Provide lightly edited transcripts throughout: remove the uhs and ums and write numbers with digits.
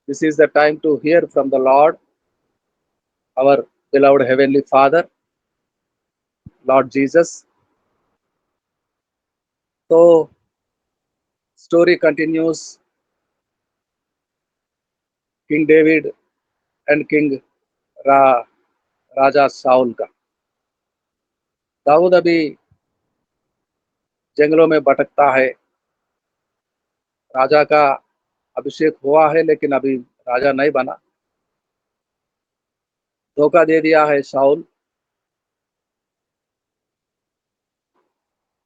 This is the time to hear from the Lord, our beloved Heavenly Father, Lord Jesus. So, story continues. King David and King रा, राजा Saul का। दाऊद अभी जंगलों में भटकता है। राजा का अभिषेक हुआ है लेकिन अभी राजा नहीं बना। धोखा दे दिया है साउल।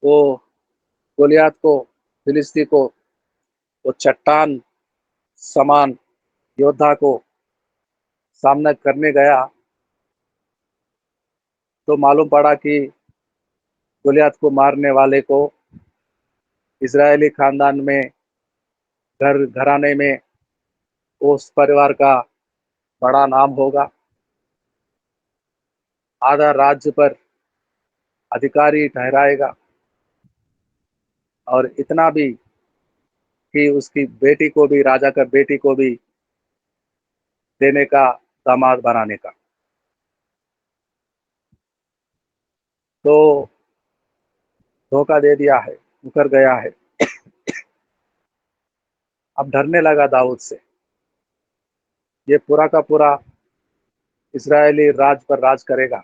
वो गोलियत को, फिलिस्ती को, वो चट्टान समान योद्धा को सामना करने गया तो मालूम पड़ा कि गोलियत को मारने वाले को इजरायली खानदान में, घर घराने में, उस परिवार का बड़ा नाम होगा। आधा राज्य पर अधिकारी ठहराएगा। और इतना भी कि उसकी बेटी को भी, राजा का बेटी को भी देने का, दामाद बनाने का। तो धोखा दे दिया है, मुकर गया है। अब डरने लगा दाऊद से। ये पूरा का पूरा इस्राएली राज पर राज करेगा।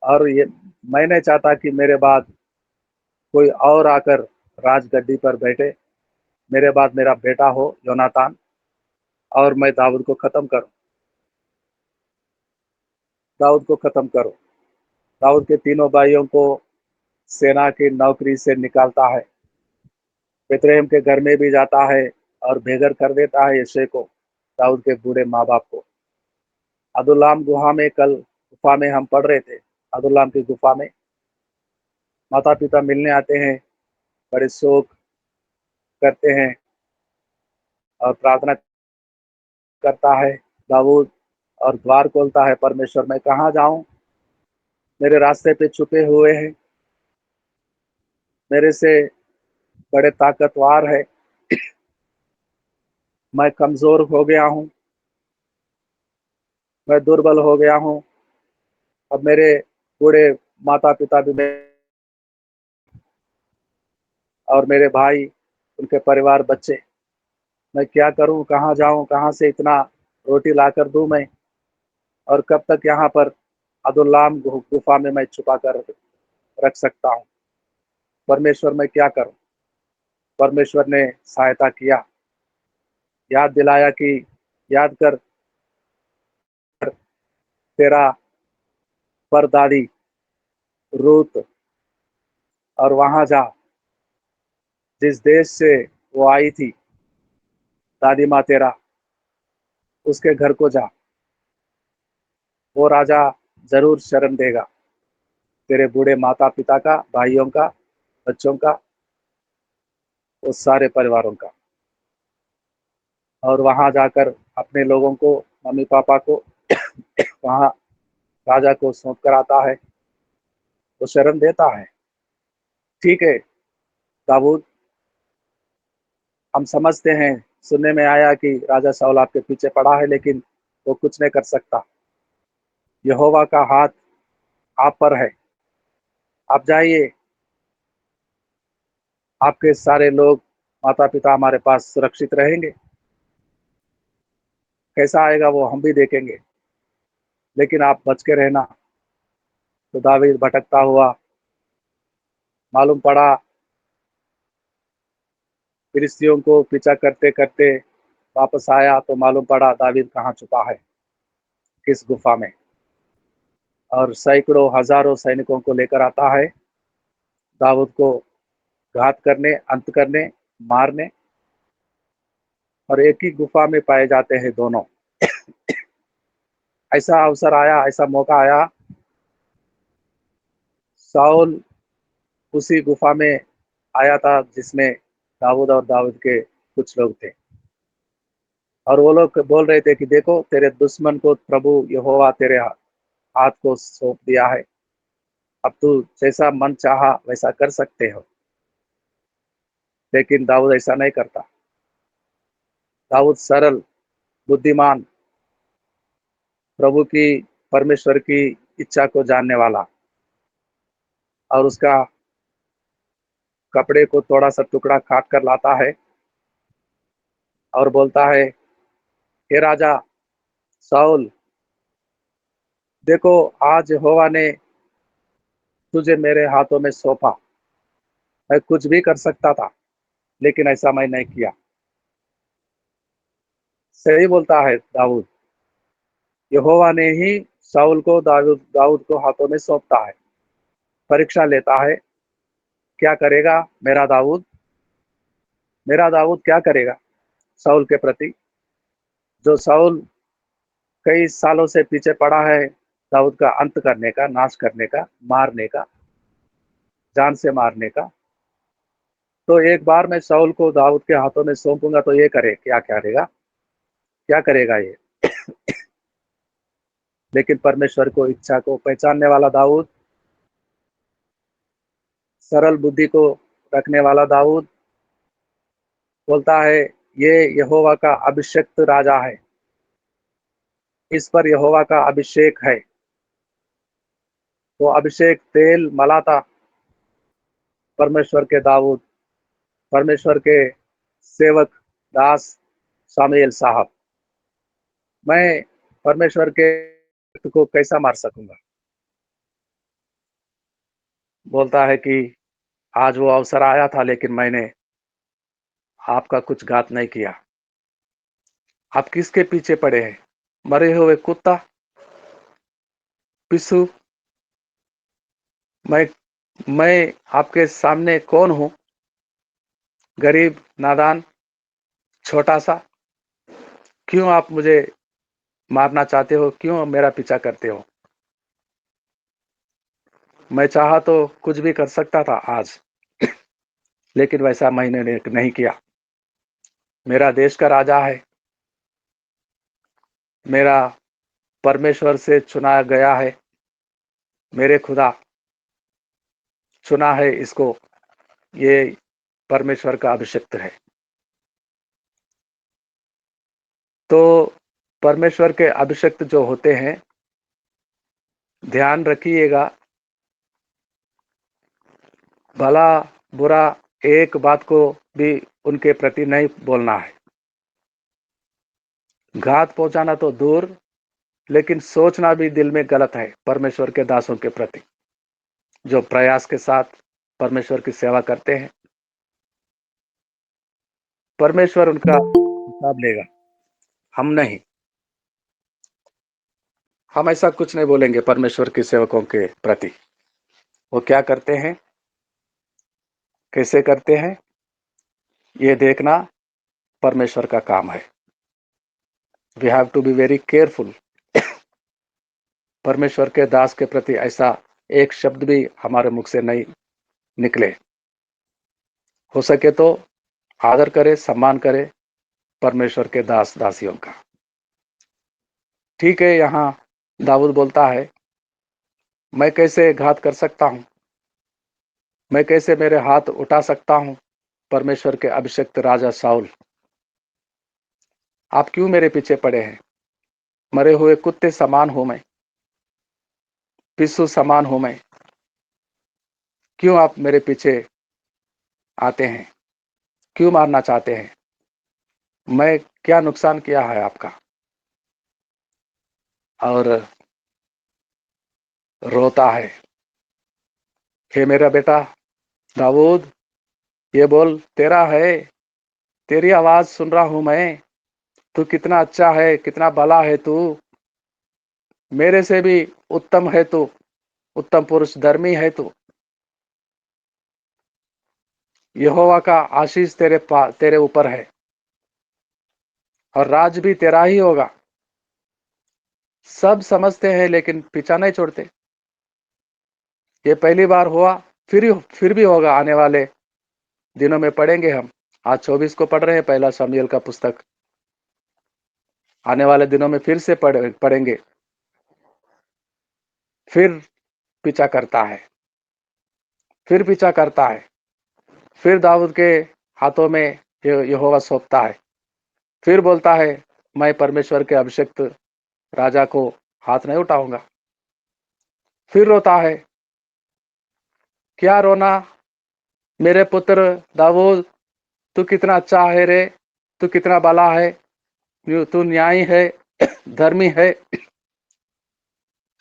और ये मैं नहीं चाहता कि मेरे बाद कोई और आकर राजगद्दी पर बैठे। मेरे बाद मेरा बेटा हो योनातान, और मैं दाऊद को खत्म करूं। दाऊद को खत्म करो। दाऊद के तीनों भाइयों को सेना की नौकरी से निकालता है। बेतलेहम के घर में भी जाता है और बेघर कर देता है यिशै को, दाऊद के बूढ़े माँ बाप को। अदुल्लाम गुफा में, कल गुफा में हम पढ़ रहे थे, अदुल्लाम की गुफा में माता पिता मिलने आते हैं, बड़े शोक करते हैं और प्रार्थना करता है दाऊद, और द्वार खोलता है, परमेश्वर मैं कहाँ जाऊं, मेरे रास्ते पे छुपे हुए हैं, मेरे से बड़े ताकतवर है, मैं कमजोर हो गया हूँ, मैं दुर्बल हो गया हूँ। अब मेरे बूढ़े माता पिता भी और मेरे भाई, उनके परिवार, बच्चे, मैं क्या करूं, कहाँ जाऊं, कहाँ से इतना रोटी लाकर दूं मैं, और कब तक यहाँ पर अदुल्लाम गुफा में मैं छुपा कर रख सकता हूँ। परमेश्वर मैं क्या करूं। परमेश्वर ने सहायता किया, याद दिलाया कि याद कर तेरा परदादी रूत, और वहां जा जिस देश से वो आई थी, दादी माँ तेरा, उसके घर को जा। वो राजा जरूर शरण देगा तेरे बूढ़े माता पिता का, भाइयों का, बच्चों का, उस सारे परिवारों का। और वहां जाकर अपने लोगों को, मम्मी पापा को वहां राजा को सौंप कर आता है। वो शरण देता है। ठीक है दाऊद, हम समझते हैं, सुनने में आया कि राजा शाऊल आपके पीछे पड़ा है, लेकिन वो कुछ नहीं कर सकता। यहोवा का हाथ आप पर है। आप जाइए, आपके सारे लोग, माता पिता हमारे पास सुरक्षित रहेंगे। कैसा आएगा वो हम भी देखेंगे, लेकिन आप बच के रहना। तो दावीद भटकता हुआ मालूम पड़ा, फिलिस्तियों को पीछा करते करते वापस आया तो मालूम पड़ा दावीद कहाँ छुपा है, किस गुफा में। और सैकड़ों हजारों सैनिकों को लेकर आता है दाऊद को घात करने, अंत करने, मारने। और एक ही गुफा में पाए जाते हैं दोनों। ऐसा अवसर आया, ऐसा मौका आया, साउल उसी गुफा में आया था जिसमें दाऊद और दाऊद के कुछ लोग थे। और वो लोग बोल रहे थे कि देखो तेरे दुश्मन को प्रभु यहोवा तेरे हाथ को सौंप दिया है, अब तू जैसा मन चाहा वैसा कर सकते हो। लेकिन दाऊद ऐसा नहीं करता। दाऊद सरल, बुद्धिमान, प्रभु की, परमेश्वर की इच्छा को जानने वाला, और उसका कपड़े को थोड़ा सा टुकड़ा काट कर लाता है और बोलता है, हे राजा साउल, देखो आज यहोवा ने तुझे मेरे हाथों में सौंपा। मैं कुछ भी कर सकता था, लेकिन ऐसा मैं नहीं किया। सही बोलता है दाऊद। यहोवा ने ही शाऊल को दाऊद दाऊद को हाथों में सौंपता है, परीक्षा लेता है। क्या करेगा मेरा दाऊद क्या करेगा शाऊल के प्रति? जो शाऊल कई सालों से पीछे पड़ा है दाऊद का अंत करने का, नाश करने का, मारने का, जान से मारने का। तो एक बार मैं शाऊल को दाऊद के हाथों में सौंपूंगा तो ये करे क्या करेगा? क्या करेगा ये? लेकिन परमेश्वर को इच्छा को पहचानने वाला दाऊद, सरल बुद्धि को रखने वाला दाऊद बोलता है, ये यहोवा का अभिषिक्त राजा है, इस पर यहोवा का अभिषेक है। वो अभिषेक तेल मलाता परमेश्वर के दाऊद, परमेश्वर के सेवक दास सामुएल साहब। मैं परमेश्वर के को कैसा मार सकूंगा? बोलता है कि आज वो अवसर आया था, लेकिन मैंने आपका कुछ घात नहीं किया। आप किसके पीछे पड़े हैं? मरे हुए कुत्ता, पिस्सू। मैं मैं आपके सामने कौन हूं? गरीब, नादान, छोटा सा। क्यों आप मुझे मारना चाहते हो? क्यों मेरा पीछा करते हो? मैं चाहा तो कुछ भी कर सकता था आज, लेकिन वैसा मैंने नहीं किया। मेरा देश का राजा है, मेरा परमेश्वर से चुना गया है, मेरे खुदा चुना है इसको। ये परमेश्वर का अभिषिक्त है। तो परमेश्वर के अभिषिक्त जो होते हैं, ध्यान रखिएगा, भला बुरा एक बात को भी उनके प्रति नहीं बोलना है। घात पहुंचाना तो दूर, लेकिन सोचना भी दिल में गलत है परमेश्वर के दासों के प्रति, जो प्रयास के साथ परमेश्वर की सेवा करते हैं। परमेश्वर उनका हिसाब लेगा, हम नहीं। हम ऐसा कुछ नहीं बोलेंगे परमेश्वर के सेवकों के प्रति। वो क्या करते हैं, कैसे करते हैं, ये देखना परमेश्वर का काम है। We have to be very careful. परमेश्वर के दास के प्रति ऐसा एक शब्द भी हमारे मुख से नहीं निकले। हो सके तो आदर करे, सम्मान करे परमेश्वर के दास दासियों का। ठीक है, यहाँ दाऊद बोलता है, मैं कैसे घात कर सकता हूं? मैं कैसे मेरे हाथ उठा सकता हूं परमेश्वर के अभिषिक्त राजा शाऊल? आप क्यों मेरे पीछे पड़े हैं? मरे हुए कुत्ते समान हूं मैं, पिस्सू समान हूं मैं। क्यों आप मेरे पीछे आते हैं? क्यों मारना चाहते हैं? मैं क्या नुकसान किया है आपका? और रोता है, हे मेरा बेटा दाऊद, ये बोल तेरा है, तेरी आवाज सुन रहा हूं मैं। तू कितना अच्छा है, कितना भला है तू, मेरे से भी उत्तम है तू, उत्तम पुरुष, धर्मी है तू। यहोवा का आशीष तेरे ऊपर है, और राज भी तेरा ही होगा। सब समझते हैं लेकिन पीछा नहीं छोड़ते। ये पहली बार हुआ, फिर भी होगा। आने वाले दिनों में पढ़ेंगे हम। आज 24 को पढ़ रहे हैं, पहला शमूएल का पुस्तक। आने वाले दिनों में फिर से पढ़ेंगे। फिर पीछा करता है, फिर पीछा करता है, फिर दाऊद के हाथों में यहोवा सौंपता है। फिर बोलता है, मैं परमेश्वर के अभिषिक्त राजा को हाथ नहीं उठाऊंगा। फिर रोता है, क्या रोना मेरे पुत्र दाऊद, तू कितना अच्छा है रे, तू कितना भला है, तू न्यायी है, धर्मी है,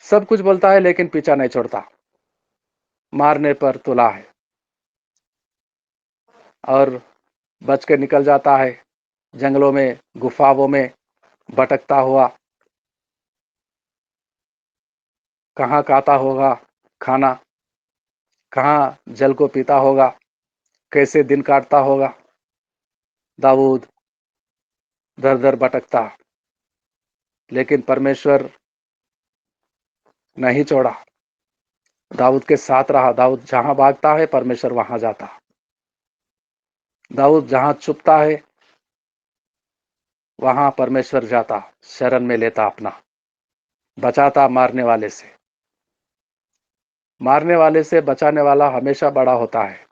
सब कुछ बोलता है, लेकिन पीछा नहीं छोड़ता। मारने पर तुला है और बच के निकल जाता है, जंगलों में गुफाओं में भटकता हुआ। कहाँ खाता होगा खाना, कहाँ जल को पीता होगा, कैसे दिन काटता होगा। दाऊद दर दर भटकता, लेकिन परमेश्वर नहीं छोड़ा, दाऊद के साथ रहा। दाऊद जहां भागता है परमेश्वर वहां जाता। दाऊद जहां छुपता है वहां परमेश्वर जाता, शरण में लेता अपना, बचाता मारने वाले से। मारने वाले से बचाने वाला हमेशा बड़ा होता है।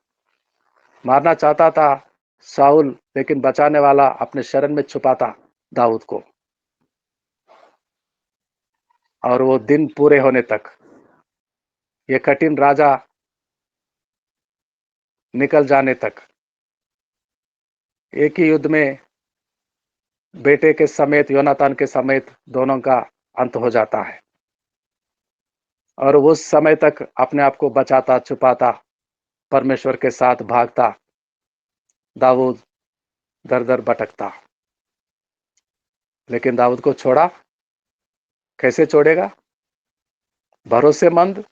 मारना चाहता था शाऊल, लेकिन बचाने वाला अपने शरण में छुपाता दाऊद को। और वो दिन पूरे होने तक, ये कठिन राजा निकल जाने तक, एक ही युद्ध में बेटे के समेत, योनातान के समेत दोनों का अंत हो जाता है। और उस समय तक अपने आप को बचाता छुपाता, परमेश्वर के साथ भागता दाऊद दर दर भटकता। लेकिन दाऊद को छोड़ा, कैसे छोड़ेगा? भरोसेमंद,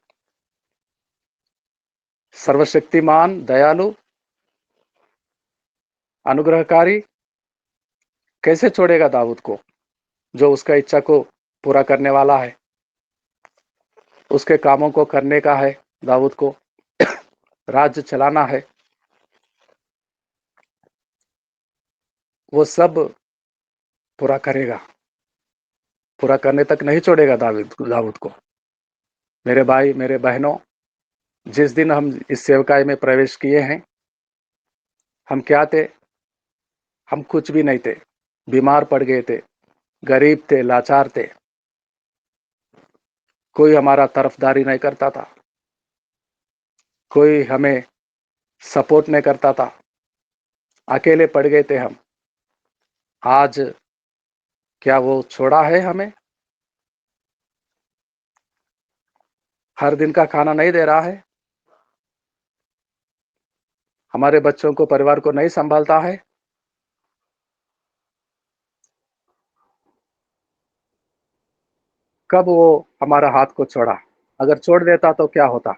सर्वशक्तिमान, दयालु, अनुग्रहकारी, कैसे छोड़ेगा दाऊद को, जो उसका इच्छा को पूरा करने वाला है, उसके कामों को करने का है। दाऊद को राज्य चलाना है, वो सब पूरा करेगा। पूरा करने तक नहीं छोड़ेगा दाऊद को। मेरे भाई, मेरे बहनों, जिस दिन हम इस सेवकाई में प्रवेश किए हैं, हम क्या थे? हम कुछ भी नहीं थे, बीमार पड़ गए थे, गरीब थे, लाचार थे। कोई हमारा तरफदारी नहीं करता था, कोई हमें सपोर्ट नहीं करता था, अकेले पड़ गए थे हम। आज क्या वो छोड़ा है हमें? हर दिन का खाना नहीं दे रहा है, हमारे बच्चों को, परिवार को नहीं संभालता है। कब वो हमारा हाथ को छोड़ा? अगर छोड़ देता तो क्या होता?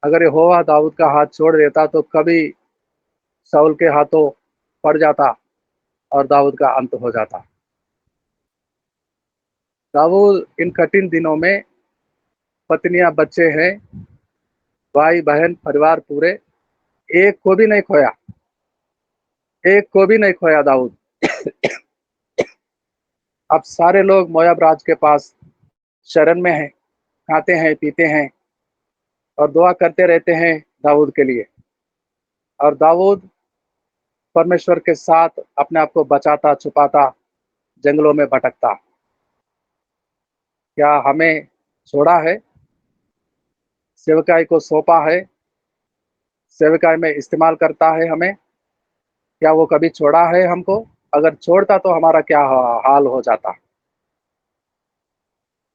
अगर यहोवा दाऊद का हाथ छोड़ देता तो कभी शाऊल के हाथों पड़ जाता और दाऊद का अंत हो जाता। दाऊद इन कठिन दिनों में, पत्नियां, बच्चे हैं, भाई बहन, परिवार पूरे, एक को भी नहीं खोया, एक को भी नहीं खोया दाऊद। अब सारे लोग मोयाब राज के पास शरण में हैं, खाते हैं, पीते हैं और दुआ करते रहते हैं दाऊद के लिए। और दाऊद परमेश्वर के साथ अपने आप को बचाता छुपाता, जंगलों में भटकता। क्या हमें छोड़ा है? सेवकाई को सौंपा है, सेवकाई में इस्तेमाल करता है हमें। क्या वो कभी छोड़ा है हमको? अगर छोड़ता तो हमारा क्या हाल हो जाता?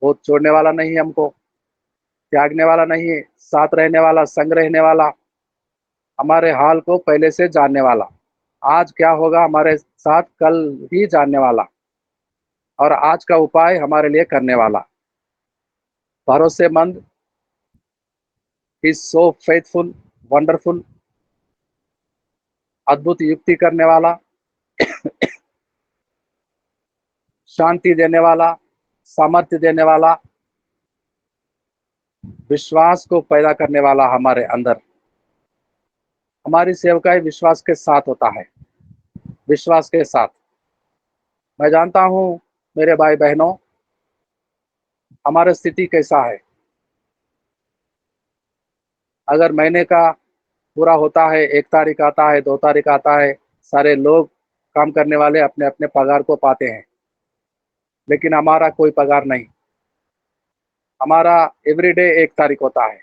वो छोड़ने वाला नहीं है हमको, त्यागने वाला नहीं है, साथ रहने वाला, संग रहने वाला, हमारे हाल को पहले से जानने वाला, आज क्या होगा हमारे साथ कल ही जानने वाला, और आज का उपाय हमारे लिए करने वाला। भरोसेमंद, इज सो फेथफुल, वंडरफुल, अद्भुत युक्ति करने वाला, शांति देने वाला, सामर्थ्य देने वाला, विश्वास को पैदा करने वाला हमारे अंदर। हमारी सेवकाई विश्वास के साथ होता है, विश्वास के साथ। मैं जानता हूं मेरे भाई बहनों, हमारा स्थिति कैसा है। अगर महीने का पूरा होता है, 1 तारीख आता है, 2 तारीख आता है, सारे लोग काम करने वाले अपने अपने पगार को पाते हैं, लेकिन हमारा कोई पगार नहीं। हमारा एवरीडे 1 तारीख होता है,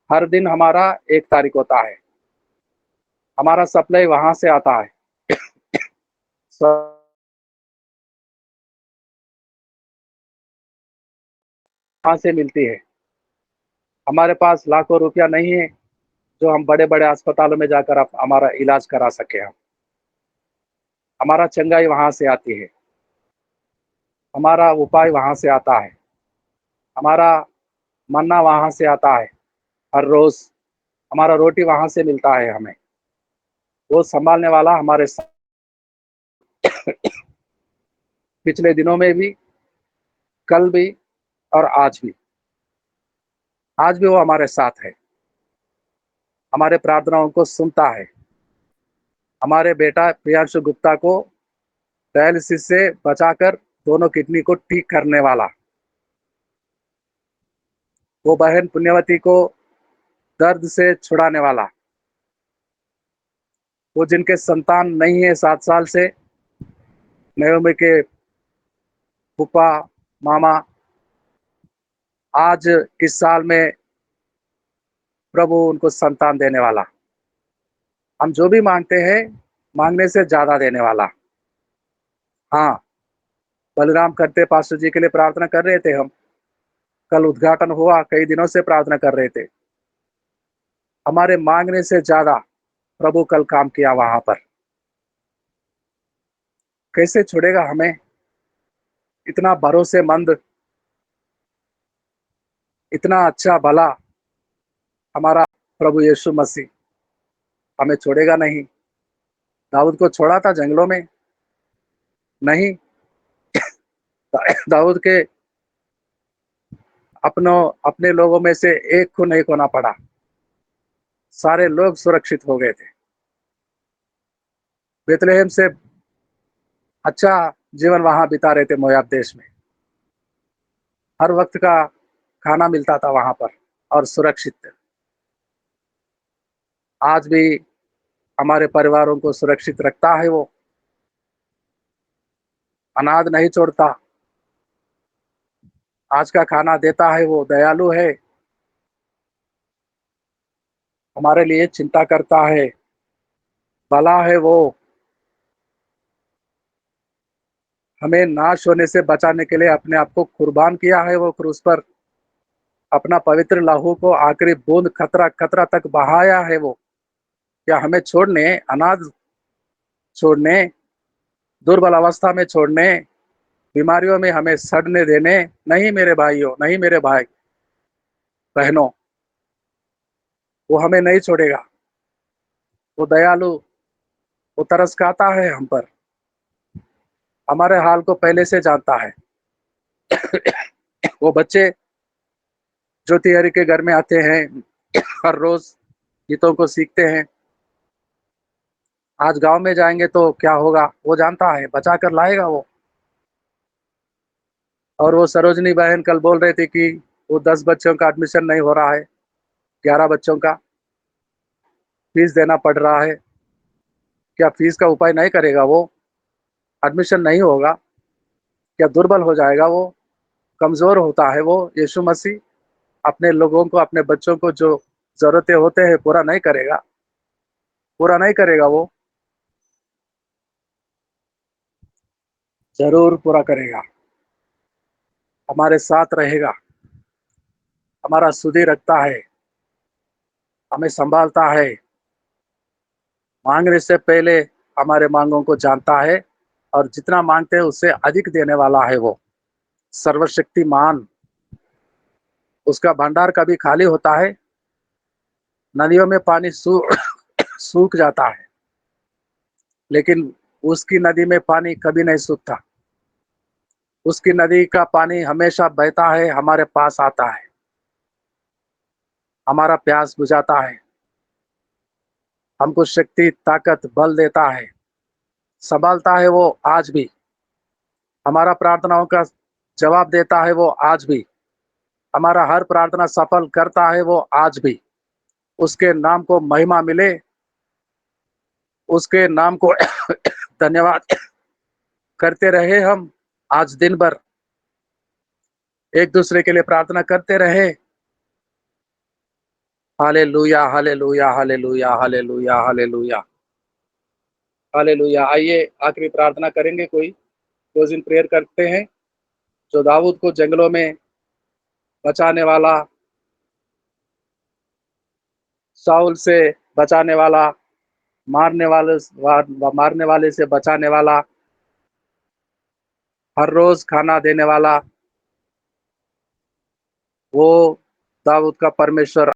हर दिन हमारा 1 तारीख होता है। हमारा सप्लाई वहां से आता है, वहां से मिलती है। हमारे पास लाखों रुपया नहीं है जो हम बड़े बड़े अस्पतालों में जाकर हमारा इलाज करा सके। हम हमारा चंगाई वहां से आती है, हमारा उपाय वहां से आता है, हमारा मन्ना वहां से आता है। हर रोज हमारा रोटी वहां से मिलता है हमें। वो संभालने वाला हमारे साथ, पिछले दिनों में भी, कल भी और आज भी वो हमारे साथ है। हमारे प्रार्थनाओं को सुनता है। हमारे बेटा प्रियांशु गुप्ता को डायलिसिस से बचाकर दोनों किडनी को ठीक करने वाला, वो बहन पुण्यवती को दर्द से छुड़ाने वाला, वो जिनके संतान नहीं है 7 साल से, नयोमी के फूफा मामा, आज इस साल में प्रभु उनको संतान देने वाला। हम जो भी मांगते हैं, मांगने से ज्यादा देने वाला। हाँ, बलराम करते पास्टर जी के लिए प्रार्थना कर रहे थे हम। कल उद्घाटन हुआ, कई दिनों से प्रार्थना कर रहे थे। हमारे मांगने से ज्यादा प्रभु कल काम किया वहां पर। कैसे छोड़ेगा हमें? इतना भरोसेमंद, इतना अच्छा भला हमारा प्रभु यीशु मसीह हमें छोड़ेगा नहीं। दाऊद को छोड़ा था जंगलों में? नहीं। दाऊद के अपने लोगों में से एक को नहीं खोना पड़ा, सारे लोग सुरक्षित हो गए थे। बेतलेहम से अच्छा जीवन वहां बिता रहे थे मोयाब देश में। हर वक्त का खाना मिलता था वहां पर और सुरक्षित थे। आज भी हमारे परिवारों को सुरक्षित रखता है वो, अनाथ नहीं छोड़ता। आज का खाना देता है, वो दयालु है, हमारे लिए चिंता करता है, भला है वो। हमें नाश होने से बचाने के लिए अपने आप को कुर्बान किया है वो क्रूस पर। अपना पवित्र लहू को आखिरी बूंद खतरा खतरा तक बहाया है वो। क्या हमें छोड़ने, अनाथ छोड़ने, दुर्बल अवस्था में छोड़ने, बीमारियों में हमें सड़ने देने? नहीं मेरे भाइयों, नहीं मेरे भाई बहनों, वो हमें नहीं छोड़ेगा। वो दयालु, वो तरस खाता है हम पर, हमारे हाल को पहले से जानता है। वो बच्चे जो तिहरी के घर में आते हैं, हर रोज गीतों को सीखते हैं, आज गांव में जाएंगे तो क्या होगा वो जानता है, बचा कर लाएगा वो। और वो सरोजनी बहन कल बोल रहे थे कि वो 10 बच्चों का एडमिशन नहीं हो रहा है, 11 बच्चों का फीस देना पड़ रहा है। क्या फीस का उपाय नहीं करेगा वो? एडमिशन नहीं होगा? क्या दुर्बल हो जाएगा वो? कमजोर होता है वो? यीशु मसीह अपने लोगों को, अपने बच्चों को जो जरूरतें होते हैं पूरा नहीं करेगा? पूरा नहीं करेगा वो? जरूर पूरा करेगा। हमारे साथ रहेगा, हमारा सुधि रखता है, हमें संभालता है। मांगने से पहले हमारे मांगों को जानता है, और जितना मांगते हैं उससे अधिक देने वाला है वो। सर्वशक्तिमान, उसका भंडार कभी खाली होता है? नदियों में पानी सूख जाता है, लेकिन उसकी नदी में पानी कभी नहीं सूखता। उसकी नदी का पानी हमेशा बहता है, हमारे पास आता है, हमारा प्यास बुझाता है, हमको शक्ति, ताकत, बल देता है, संभालता है वो आज भी। हमारा प्रार्थनाओं का जवाब देता है वो आज भी। हमारा हर प्रार्थना सफल करता है वो आज भी। उसके नाम को महिमा मिले। उसके नाम को धन्यवाद करते रहे हम आज दिन भर, एक दूसरे के लिए प्रार्थना करते रहे। Hallelujah, hallelujah, hallelujah, hallelujah, hallelujah, hallelujah. आइए आखिरी प्रार्थना करेंगे, कोई क्लोजिंग प्रेयर करते हैं। जो दाऊद को जंगलों में बचाने वाला, साउल से बचाने वाला, मारने वाले से बचाने वाला, हर रोज खाना देने वाला, वो दाऊद का परमेश्वर